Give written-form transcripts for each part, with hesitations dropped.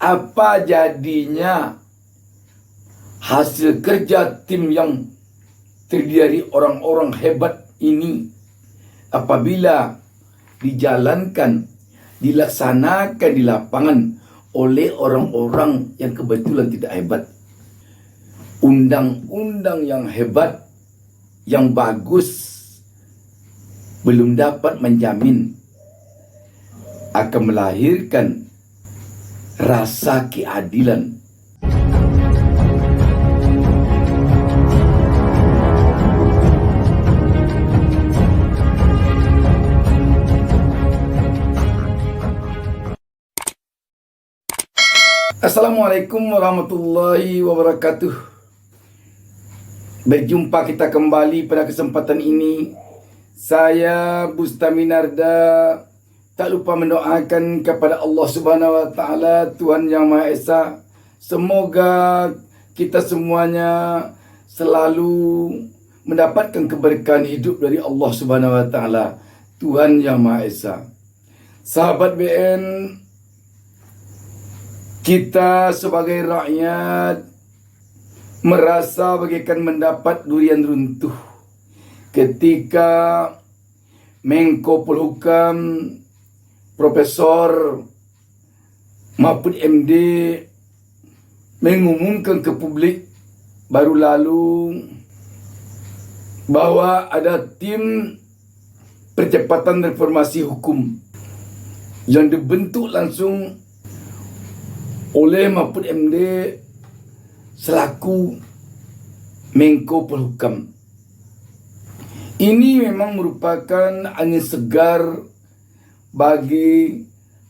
apa jadinya hasil kerja tim yang terdiri dari orang-orang hebat ini apabila dijalankan, dilaksanakan di lapangan oleh orang-orang yang kebetulan tidak hebat. Undang-undang yang hebat, yang bagus, belum dapat menjamin akan melahirkan rasa keadilan. Assalamualaikum warahmatullahi wabarakatuh. Berjumpa kita kembali pada kesempatan ini. Saya Bustami Narda tak lupa mendoakan kepada Allah Subhanahu wa taala, Tuhan Yang Maha Esa, semoga kita semuanya selalu mendapatkan keberkahan hidup dari Allah Subhanahu wa taala, Tuhan Yang Maha Esa. Sahabat BN, kita sebagai rakyat merasa bagaikan mendapat durian runtuh ketika Menko Polhukam Profesor Mahfud MD mengumumkan ke publik baru lalu bahwa ada tim percepatan reformasi hukum yang dibentuk langsung oleh Mahfud MD selaku Menko Polhukam. Ini memang merupakan angin segar bagi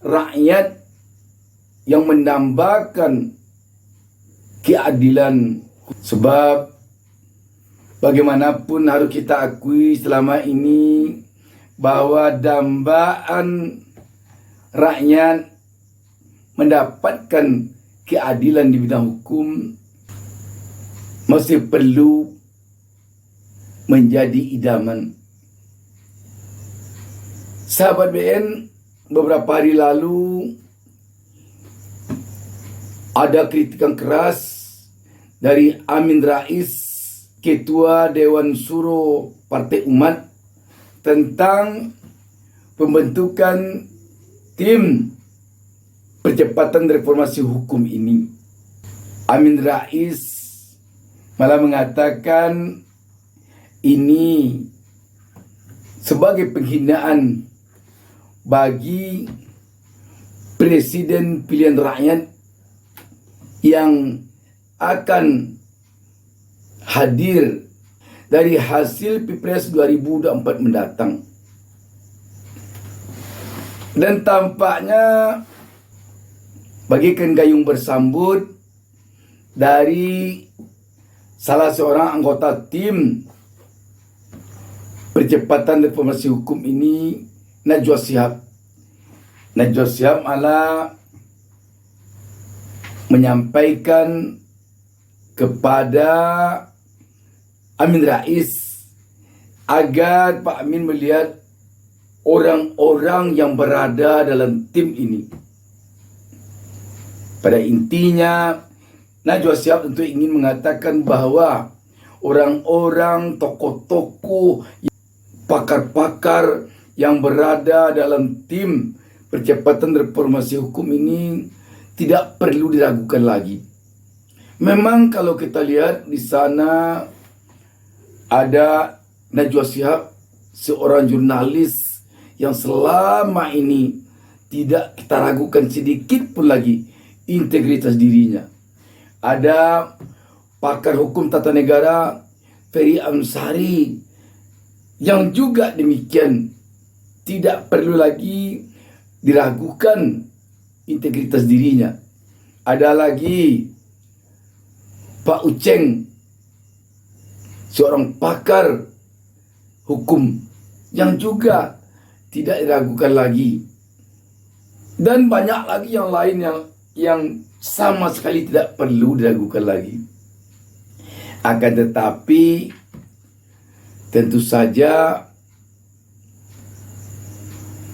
rakyat yang mendambakan keadilan. Sebab bagaimanapun harus kita akui selama ini bahwa dambaan rakyat mendapatkan keadilan di bidang hukum masih perlu menjadi idaman. Sahabat BN, beberapa hari lalu ada kritikan keras dari Amin Rais, Ketua Dewan Syuro Partai Umat, tentang pembentukan tim percepatan reformasi hukum ini. Amin Rais malah mengatakan ini sebagai penghinaan bagi presiden pilihan rakyat yang akan hadir dari hasil Pilpres 2024 mendatang. Dan tampaknya bagaikan gayung bersambut dari salah seorang anggota tim percepatan reformasi hukum ini, Najwa Shihab. Najwa Shihab malah menyampaikan kepada Amin Rais agar Pak Amin melihat orang-orang yang berada dalam tim ini. Pada intinya, Najwa Shihab tentu ingin mengatakan bahwa orang-orang, tokoh-tokoh, pakar-pakar yang berada dalam tim percepatan reformasi hukum ini tidak perlu diragukan lagi. Memang kalau kita lihat di sana ada Najwa Shihab, seorang jurnalis yang selama ini tidak kita ragukan sedikit pun lagi integritas dirinya. Ada pakar hukum tata negara Ferry Amsari yang juga demikian tidak perlu lagi diragukan integritas dirinya. Ada lagi Pak Uceng, seorang pakar hukum yang juga tidak diragukan lagi. Dan banyak lagi yang lain yang sama sekali tidak perlu diragukan lagi. Akan tetapi tentu saja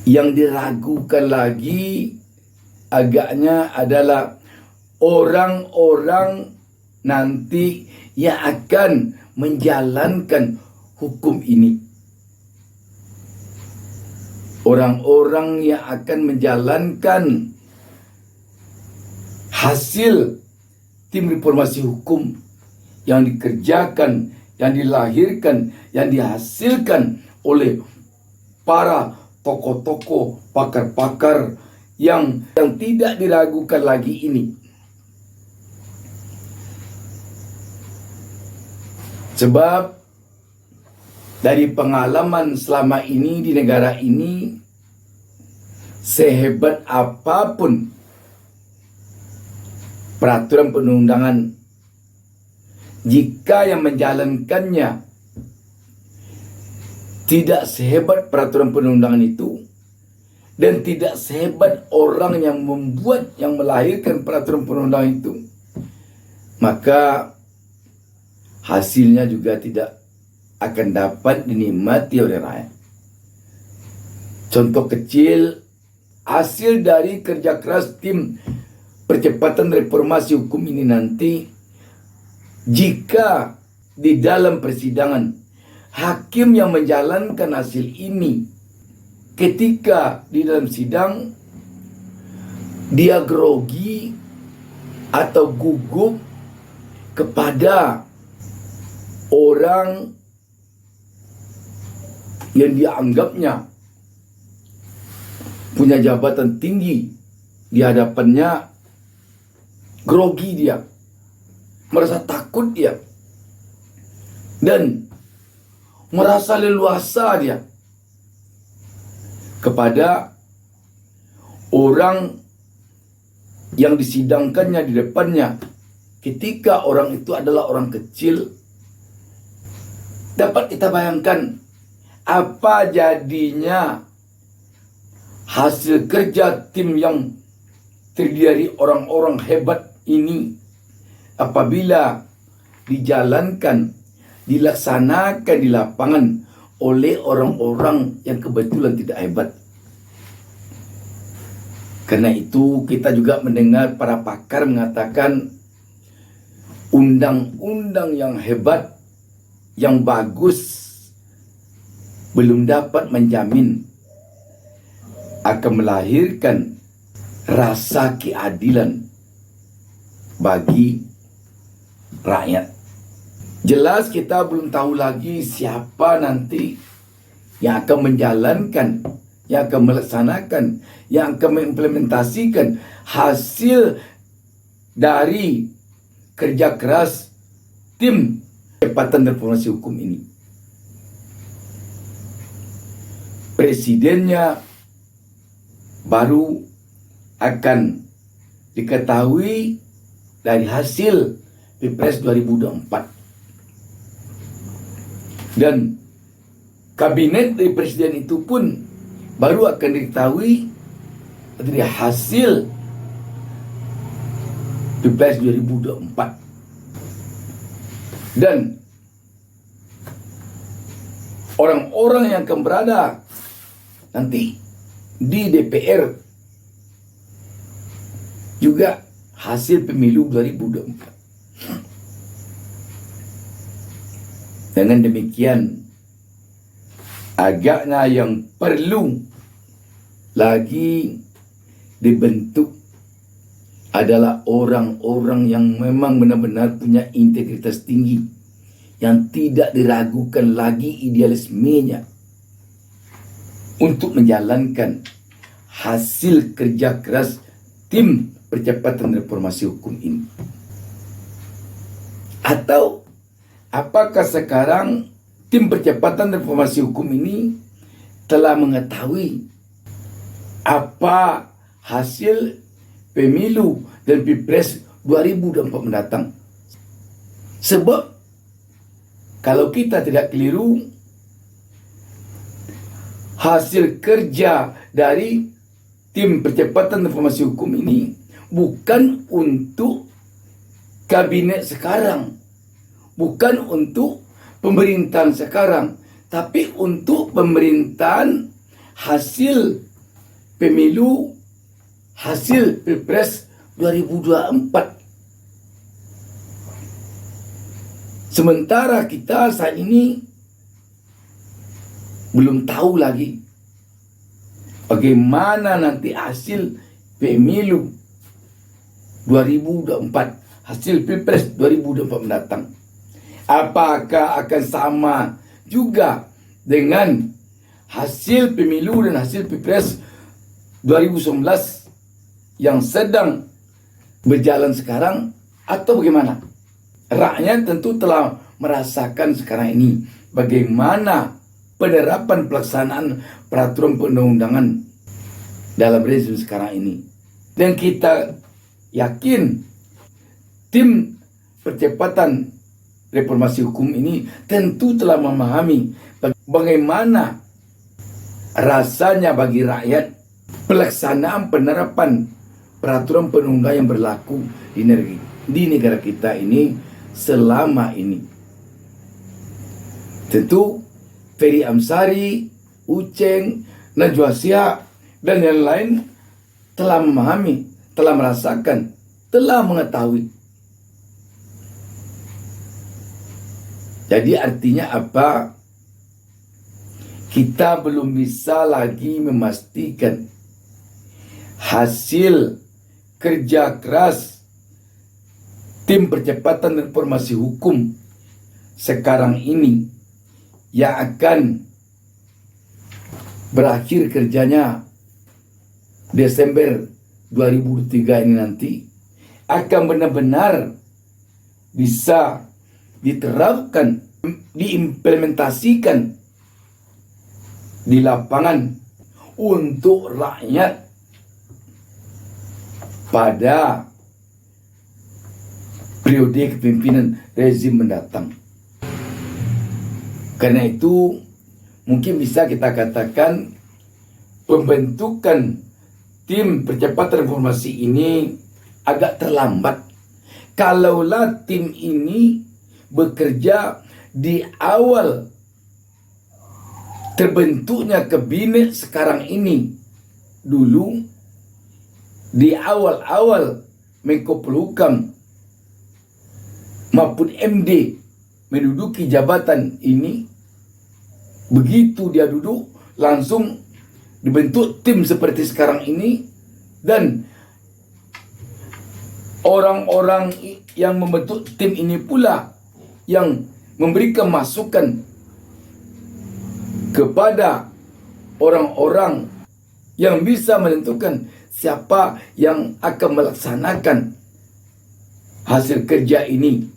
yang diragukan lagi agaknya adalah orang-orang nanti yang akan menjalankan hukum ini. Orang-orang yang akan menjalankan hasil tim reformasi hukum yang dikerjakan, yang dilahirkan, yang dihasilkan oleh para tokoh-tokoh, pakar-pakar yang tidak diragukan lagi ini. Sebab dari pengalaman selama ini di negara ini, sehebat apapun peraturan perundangan, jika yang menjalankannya tidak sehebat peraturan perundangan itu, dan tidak sehebat orang yang membuat, yang melahirkan peraturan perundangan itu, maka hasilnya juga tidak akan dapat dinikmati oleh rakyat. Contoh kecil, hasil dari kerja keras tim percepatan reformasi hukum ini nanti, jika di dalam persidangan hakim yang menjalankan hasil ini ketika di dalam sidang dia grogi atau gugup kepada orang yang dianggapnya punya jabatan tinggi di hadapannya, grogi dia, merasa takut dia, dan merasa leluasa dia kepada orang yang disidangkannya di depannya, ketika orang itu adalah orang kecil. Dapat kita bayangkan apa jadinya hasil kerja tim yang terdiri dari orang-orang hebat ini apabila dijalankan, dilaksanakan di lapangan oleh orang-orang yang kebetulan tidak hebat. Karena itu kita juga mendengar para pakar mengatakan undang-undang yang hebat, yang bagus, belum dapat menjamin akan melahirkan rasa keadilan bagi rakyat. Jelas kita belum tahu lagi siapa nanti yang akan menjalankan, yang akan melaksanakan, yang akan mengimplementasikan hasil dari kerja keras tim percepatan reformasi hukum ini. Presidennya baru akan diketahui dari hasil Pilpres 2024. Dan kabinet dari presiden itu pun baru akan diketahui dari hasil Pilpres 2024. Dan orang-orang yang akan berada nanti di DPR juga hasil pemilu 2024. Dengan demikian, agaknya yang perlu lagi dibentuk adalah orang-orang yang memang benar-benar punya integritas tinggi, yang tidak diragukan lagi idealismenya untuk menjalankan hasil kerja keras tim percepatan reformasi hukum ini. Atau apakah sekarang tim percepatan reformasi hukum ini telah mengetahui apa hasil pemilu dan Pilpres 2024 mendatang? Sebab kalau kita tidak keliru, hasil kerja dari tim percepatan reformasi hukum ini bukan untuk kabinet sekarang, bukan untuk pemerintahan sekarang, tapi untuk pemerintahan hasil pemilu, hasil Pilpres 2024 Sementara kita saat ini belum tahu lagi bagaimana nanti hasil pemilu 2024, hasil Pilpres 2024 mendatang. Apakah akan sama juga dengan hasil pemilu dan hasil Pilpres 2019 yang sedang berjalan sekarang, atau bagaimana? Rakyat tentu telah merasakan sekarang ini bagaimana penerapan pelaksanaan peraturan perundang-undangan dalam rezim sekarang ini. Dan kita yakin tim percepatan reformasi hukum ini tentu telah memahami bagaimana rasanya bagi rakyat pelaksanaan penerapan peraturan perundang-undangan yang berlaku di negara kita ini selama ini. Tentu Ferry Amsari, Uceng, Najwa Shihab, dan yang lain telah memahami, telah merasakan, telah mengetahui. Jadi artinya apa? Kita belum bisa lagi memastikan hasil kerja keras tim percepatan reformasi hukum sekarang ini yang akan berakhir kerjanya Desember 2023 ini nanti akan benar-benar bisa diterapkan, diimplementasikan di lapangan untuk rakyat pada periode kepemimpinan rezim mendatang. Karena itu mungkin bisa kita katakan pembentukan tim percepatan reformasi ini agak terlambat. Kalaulah tim ini bekerja di awal terbentuknya kabinet sekarang ini, dulu di awal-awal Menko Polhukam Mahfud MD menduduki jabatan ini, begitu dia duduk langsung dibentuk tim seperti sekarang ini, dan orang-orang yang membentuk tim ini pula yang memberikan masukan kepada orang-orang yang bisa menentukan siapa yang akan melaksanakan hasil kerja ini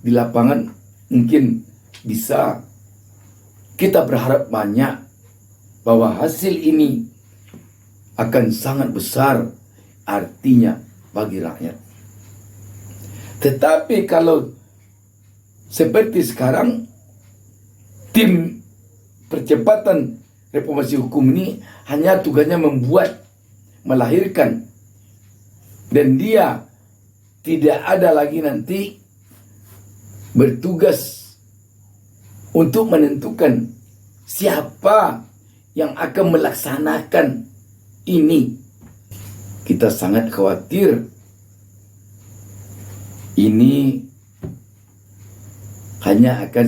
di lapangan. Mungkin bisa kita berharap banyak bahwa hasil ini akan sangat besar artinya bagi rakyat. Tetapi kalau seperti sekarang, tim percepatan reformasi hukum ini hanya tugasnya membuat, melahirkan, dan dia tidak ada lagi nanti bertugas untuk menentukan siapa yang akan melaksanakan ini. Kita sangat khawatir ini hanya akan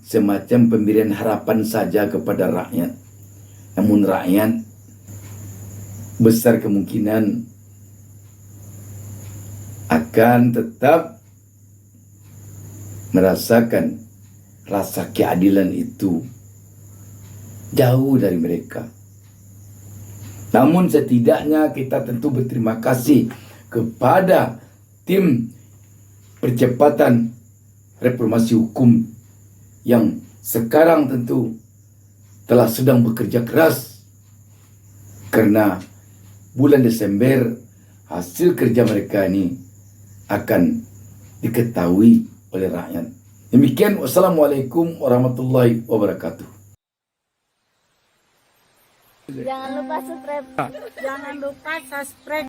semacam pemberian harapan saja kepada rakyat. Namun rakyat besar kemungkinan akan tetap merasakan rasa keadilan itu jauh dari mereka. Namun setidaknya kita tentu berterima kasih kepada tim percepatan reformasi hukum yang sekarang tentu telah sedang bekerja keras, karena bulan Desember hasil kerja mereka ini akan diketahui oleh rakyat. Demikian, wassalamualaikum warahmatullahi wabarakatuh. Jangan lupa subscribe. Jangan lupa subscribe.